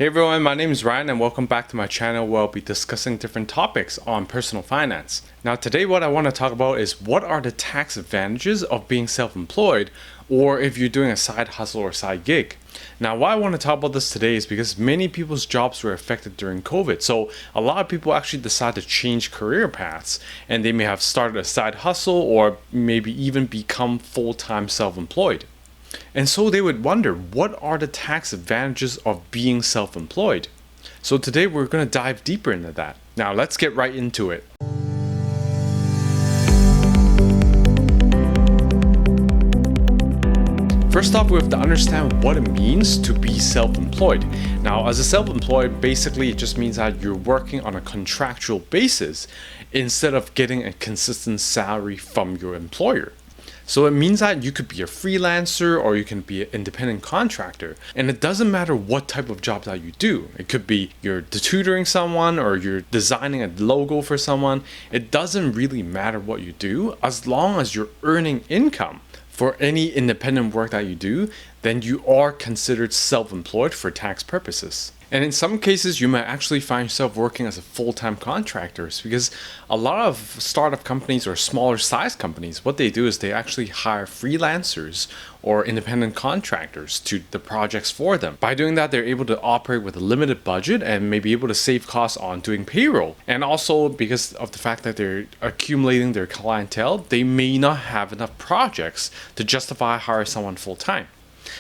Hey everyone, my name is Ryan and welcome back to my channel where I'll be discussing different topics on personal finance. Now today what I want to talk about is what are the tax advantages of being self-employed, or if you're doing a side hustle or side gig. Now why I want to talk about this today is because many people's jobs were affected during COVID. So a lot of people actually decide to change career paths, and they may have started a side hustle or maybe even become full-time self-employed. And so they would wonder, what are the tax advantages of being self-employed? So today we're going to dive deeper into that. Now let's get right into it. First off, we have to understand what it means to be self-employed. Now, as a self-employed, basically it just means that you're working on a contractual basis instead of getting a consistent salary from your employer. So it means that you could be a freelancer or you can be an independent contractor. And it doesn't matter what type of job that you do. It could be you're tutoring someone or you're designing a logo for someone. It doesn't really matter what you do as long as you're earning income. For any independent work that you do, then you are considered self-employed for tax purposes. And in some cases, you might actually find yourself working as a full-time contractor, because a lot of startup companies or smaller size companies, what they do is they actually hire freelancers or independent contractors to the projects for them. By doing that, they're able to operate with a limited budget and may be able to save costs on doing payroll. And also because of the fact that they're accumulating their clientele, they may not have enough projects to justify hiring someone full-time.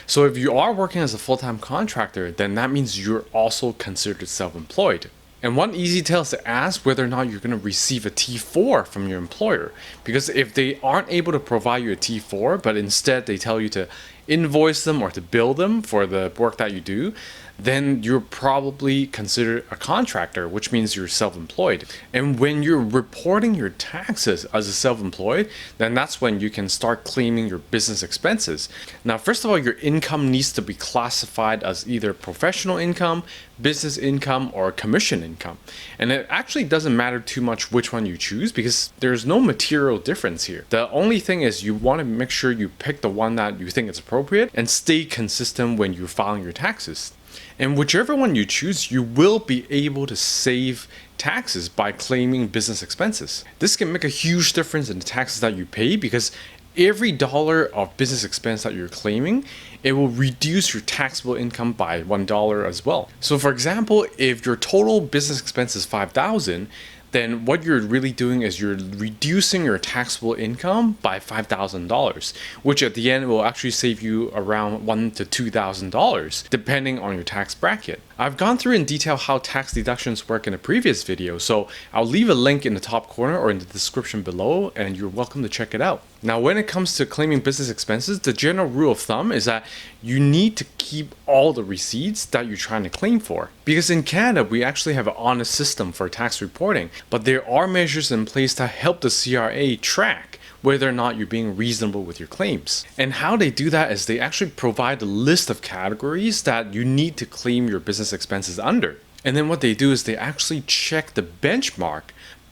So if you are working as a full-time contractor, then that means you're also considered self-employed. And one easy tell is to ask whether or not you're going to receive a T4 from your employer. Because if they aren't able to provide you a T4, but instead they tell you to invoice them or to bill them for the work that you do, then you're probably considered a contractor, which means you're self-employed. And when you're reporting your taxes as a self-employed, then that's when you can start claiming your business expenses. Now, first of all, your income needs to be classified as either professional income, business income, or commission income. And it actually doesn't matter too much which one you choose because there's no material difference here. The only thing is you want to make sure you pick the one that you think is appropriate and stay consistent when you're filing your taxes. And whichever one you choose, you will be able to save taxes by claiming business expenses. This can make a huge difference in the taxes that you pay because every dollar of business expense that you're claiming, it will reduce your taxable income by $1 as well. So for example, if your total business expense is $5,000, then what you're really doing is you're reducing your taxable income by $5,000, which at the end will actually save you around $1,000 to $2,000, depending on your tax bracket. I've gone through in detail how tax deductions work in a previous video, so I'll leave a link in the top corner or in the description below, and you're welcome to check it out. Now, when it comes to claiming business expenses, the general rule of thumb is that you need to keep all the receipts that you're trying to claim for. Because in Canada, we actually have an honest system for tax reporting, but there are measures in place to help the CRA track whether or not you're being reasonable with your claims. And how they do that is they actually provide a list of categories that you need to claim your business expenses under. And then what they do is they actually check the benchmark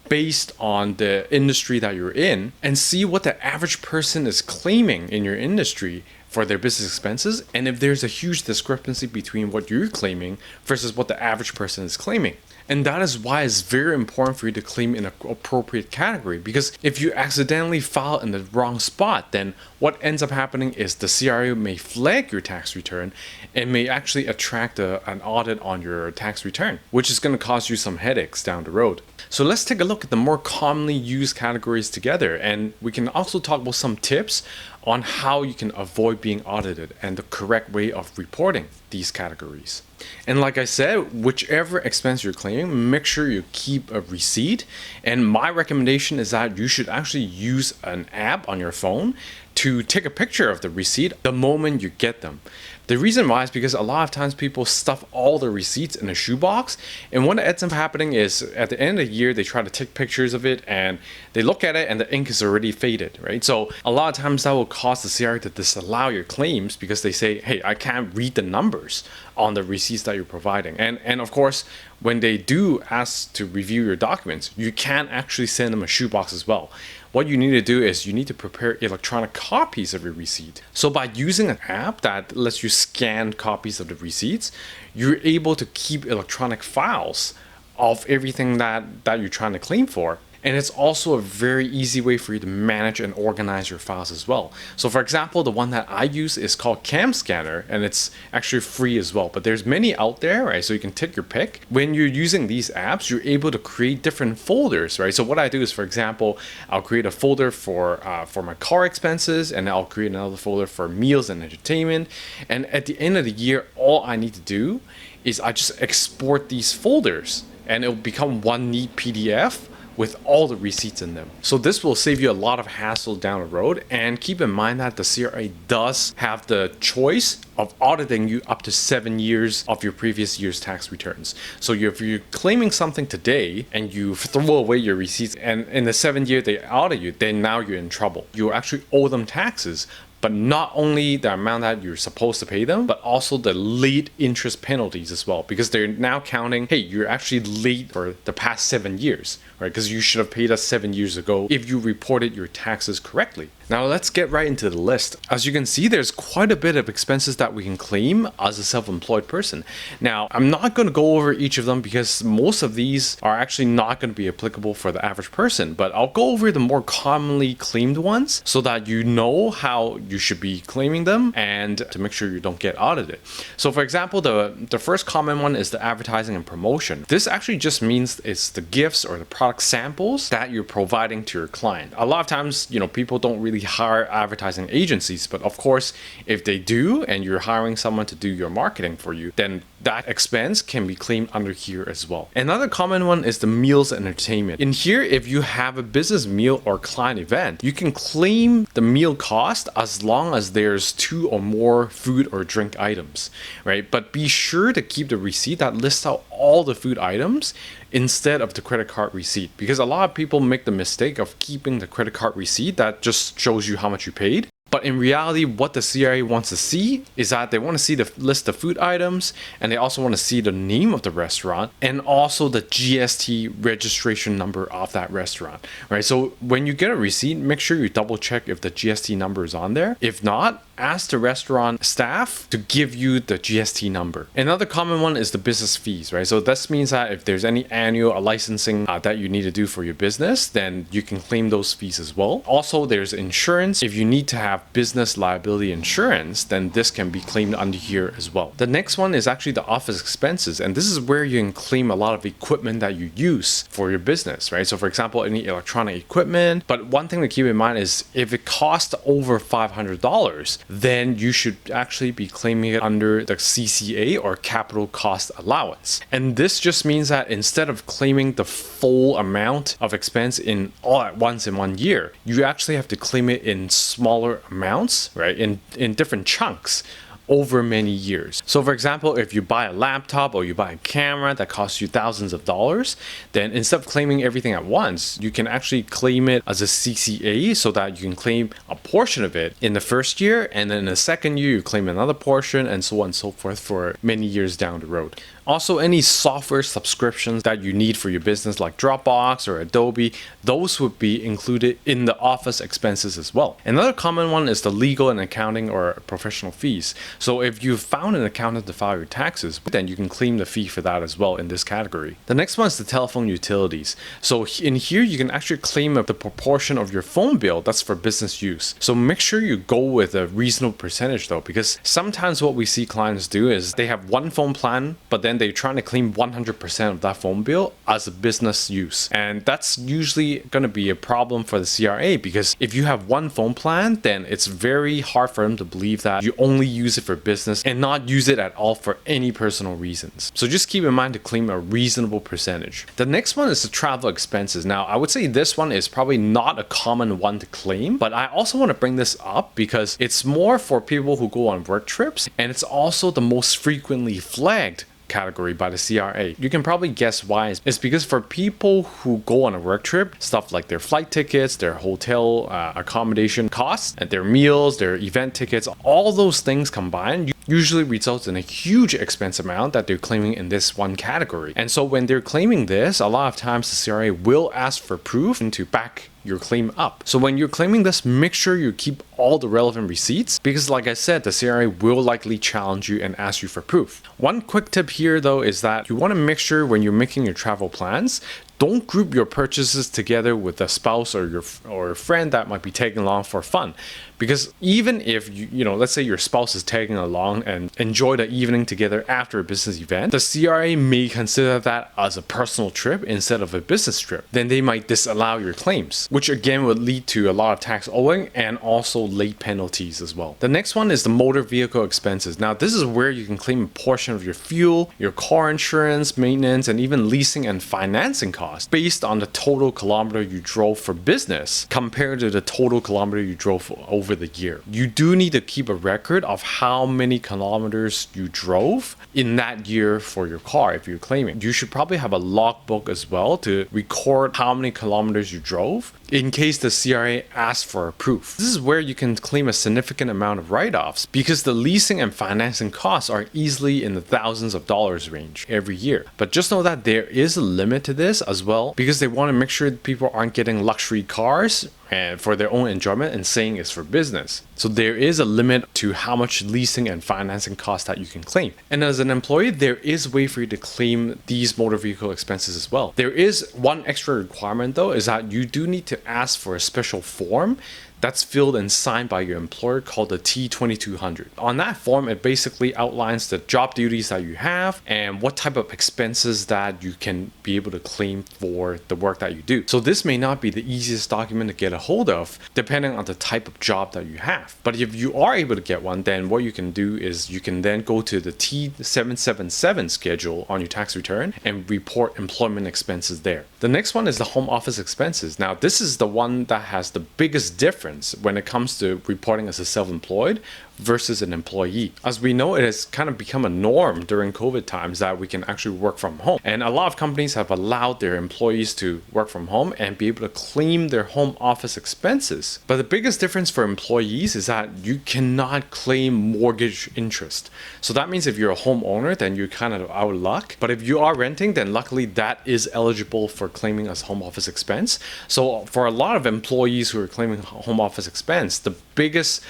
based on the industry that you're in and see what the average person is claiming in your industry for their business expenses, and if there's a huge discrepancy between what you're claiming versus what the average person is claiming. And that is why it's very important for you to claim in an appropriate category, because if you accidentally file in the wrong spot, then what ends up happening is the CRA may flag your tax return and may actually attract an audit on your tax return, which is going to cause you some headaches down the road. So let's take a look at the more commonly used categories together, and we can also talk about some tips on how you can avoid being audited and the correct way of reporting these categories. And like I said, whichever expense you're claiming, make sure you keep a receipt. And my recommendation is that you should actually use an app on your phone to take a picture of the receipt the moment you get them. The reason why is because a lot of times people stuff all the receipts in a shoebox, and what ends up happening is at the end of the year they try to take pictures of it and they look at it and the ink is already faded, right? So a lot of times that will cause the CRA to disallow your claims because they say, hey, I can't read the numbers on the receipts that you're providing. And of course, when they do ask to review your documents, you can actually send them a shoebox as well. what you need to do is you need to prepare electronic copies of your receipt. So by using an app that lets you scan copies of the receipts, you're able to keep electronic files of everything that you're trying to claim for. And it's also a very easy way for you to manage and organize your files as well. So for example, the one that I use is called Cam Scanner, and it's actually free as well. But there's many out there, right? So you can take your pick. When you're using these apps, you're able to create different folders, right? So what I do is, for example, I'll create a folder for my car expenses, and I'll create another folder for meals and entertainment. And at the end of the year, all I need to do is I just export these folders, and it'll become one neat PDF with all the receipts in them. So this will save you a lot of hassle down the road, and keep in mind that the CRA does have the choice of auditing you up to 7 years of your previous year's tax returns. So if you're claiming something today and you throw away your receipts and in the 7th year they audit you, then now you're in trouble. You actually owe them taxes, but not only the amount that you're supposed to pay them, but also the late interest penalties as well, because they're now counting, hey, you're actually late for the past 7 years, right? Because you should have paid us 7 years ago if you reported your taxes correctly. Now let's get right into the list. As you can see, there's quite a bit of expenses that we can claim as a self-employed person. Now, I'm not going to go over each of them because most of these are actually not going to be applicable for the average person, but I'll go over the more commonly claimed ones so that you know how you should be claiming them and to make sure you don't get audited. So for example, the first common one is the advertising and promotion. This actually just means it's the gifts or the product samples that you're providing to your client. A lot of times, people don't really hire advertising agencies, but of course, if they do and you're hiring someone to do your marketing for you, then that expense can be claimed under here as well. Another common one is the meals and entertainment. In here, if you have a business meal or client event, you can claim the meal cost as long as there's 2 or more food or drink items, right? But be sure to keep the receipt that lists out all the food items instead of the credit card receipt, because a lot of people make the mistake of keeping the credit card receipt that just shows you how much you paid. But in reality, what the CRA wants to see is that they want to see the list of food items, and they also want to see the name of the restaurant and also the GST registration number of that restaurant, right? So when you get a receipt, make sure you double check if the GST number is on there. If not, ask the restaurant staff to give you the GST number. Another common one is the business fees, right? So this means that if there's any annual licensing that you need to do for your business, then you can claim those fees as well. Also, there's insurance. If you need to have business liability insurance, then this can be claimed under here as well. The next one is actually the office expenses, and this is where you can claim a lot of equipment that you use for your business, right? So for example, any electronic equipment. But one thing to keep in mind is if it costs over $500, then you should actually be claiming it under the CCA or capital cost allowance. And this just means that instead of claiming the full amount of expense in all at once in 1 year, you actually have to claim it in smaller amounts, right? In different chunks over many years. So for example, if you buy a laptop or you buy a camera that costs you thousands of dollars, then instead of claiming everything at once, you can actually claim it as a CCA so that you can claim a portion of it in the first year, and then in the second year you claim another portion, and so on and so forth for many years down the road. Also, any software subscriptions that you need for your business like Dropbox or Adobe, those would be included in the office expenses as well. Another common one is the legal and accounting or professional fees. So if you've found an accountant to file your taxes, then you can claim the fee for that as well in this category. The next one is the telephone utilities. So in here, you can actually claim the proportion of your phone bill that's for business use. So make sure you go with a reasonable percentage though, because sometimes what we see clients do is they have one phone plan, but then they're trying to claim 100% of that phone bill as a business use. And that's usually going to be a problem for the CRA, because if you have one phone plan, then it's very hard for them to believe that you only use it for business and not use it at all for any personal reasons. So just keep in mind to claim a reasonable percentage. The next one is the travel expenses. Now, I would say this one is probably not a common one to claim, but I also want to bring this up because it's more for people who go on work trips, and it's also the most frequently flagged category by the CRA. You can probably guess why. It's because for people who go on a work trip, stuff like their flight tickets, their hotel accommodation costs, and their meals, their event tickets, all those things combined, usually results in a huge expense amount that they're claiming in this one category. And so when they're claiming this, a lot of times the CRA will ask for proof to back your claim up. So when you're claiming this, make sure you keep all the relevant receipts, because like I said, the CRA will likely challenge you and ask you for proof. One quick tip here though is that you want to make sure when you're making your travel plans, don't group your purchases together with a spouse or a friend that might be tagging along for fun. Because even if let's say your spouse is tagging along and enjoy the evening together after a business event, the CRA may consider that as a personal trip instead of a business trip. Then they might disallow your claims, which again would lead to a lot of tax owing and also late penalties as well. The next one is the motor vehicle expenses. Now this is where you can claim a portion of your fuel, your car insurance, maintenance, and even leasing and financing costs based on the total kilometer you drove for business compared to the total kilometer you drove over the year. You do need to keep a record of how many kilometers you drove in that year for your car if you're claiming. You should probably have a logbook as well to record how many kilometers you drove in case the CRA asks for a proof. This is where you can claim a significant amount of write-offs because the leasing and financing costs are easily in the thousands of dollars range every year. But just know that there is a limit to this as well, because they want to make sure that people aren't getting luxury cars and for their own enjoyment and saying it's for business. So there is a limit to how much leasing and financing costs that you can claim. And as an employee, there is a way for you to claim these motor vehicle expenses as well. There is one extra requirement though, is that you do need to ask for a special form that's filled and signed by your employer called the T2200. On that form, it basically outlines the job duties that you have and what type of expenses that you can be able to claim for the work that you do. So this may not be the easiest document to get a hold of depending on the type of job that you have. But if you are able to get one, then what you can do is you can then go to the T777 schedule on your tax return and report employment expenses there. The next one is the home office expenses. Now this is the one that has the biggest difference when it comes to reporting as a self-employed versus an employee. As we know, it has kind of become a norm during COVID times that we can actually work from home. And a lot of companies have allowed their employees to work from home and be able to claim their home office expenses. But the biggest difference for employees is that you cannot claim mortgage interest. So that means if you're a homeowner, then you're kind of out of luck. But if you are renting, then luckily that is eligible for claiming as home office expense. So for a lot of employees who are claiming home office expense, the biggest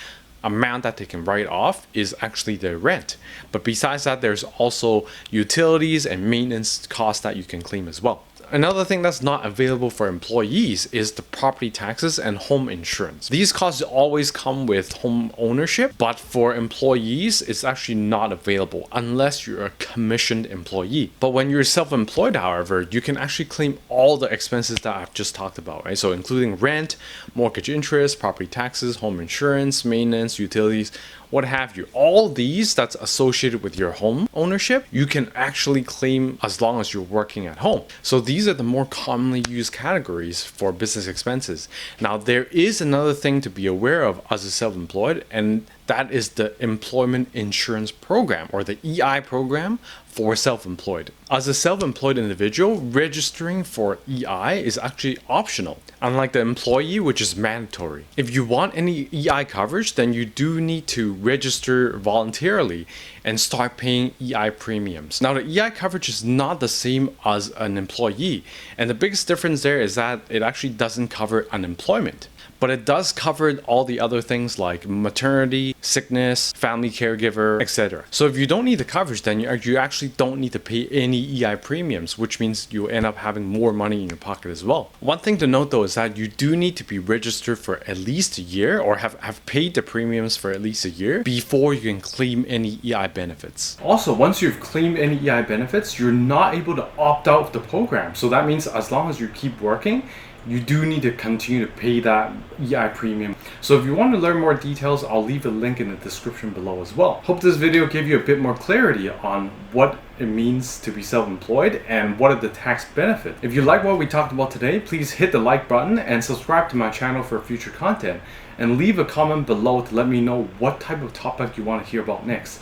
amount that they can write off is actually their rent. But besides that, there's also utilities and maintenance costs that you can claim as well. Another thing that's not available for employees is the property taxes and home insurance. These costs always come with home ownership, but for employees, it's actually not available unless you're a commissioned employee. But when you're self-employed, however, you can actually claim all the expenses that I've just talked about, right? So including rent, mortgage interest, property taxes, home insurance, maintenance, utilities, what have you. All these that's associated with your home ownership, you can actually claim as long as you're working at home. So these are the more commonly used categories for business expenses. Now, there is another thing to be aware of as a self-employed, and that is the employment insurance program, or the EI program for self-employed. As a self-employed individual, registering for EI is actually optional, unlike the employee, which is mandatory. If you want any EI coverage, then you do need to register voluntarily and start paying EI premiums. Now, the EI coverage is not the same as an employee, and the biggest difference there is that it actually doesn't cover unemployment. But it does cover all the other things like maternity, sickness, family caregiver, etc. So if you don't need the coverage, then you actually don't need to pay any EI premiums, which means you end up having more money in your pocket as well. One thing to note though is that you do need to be registered for at least a year, or have paid the premiums for at least a year before you can claim any EI benefits. Also, once you've claimed any EI benefits, you're not able to opt out of the program. So that means as long as you keep working, you do need to continue to pay that EI premium. So if you want to learn more details, I'll leave a link in the description below as well. Hope this video gave you a bit more clarity on what it means to be self-employed and what are the tax benefits. If you like what we talked about today, please hit the like button and subscribe to my channel for future content. And leave a comment below to let me know what type of topic you want to hear about next.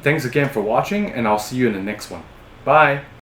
Thanks again for watching, and I'll see you in the next one. Bye!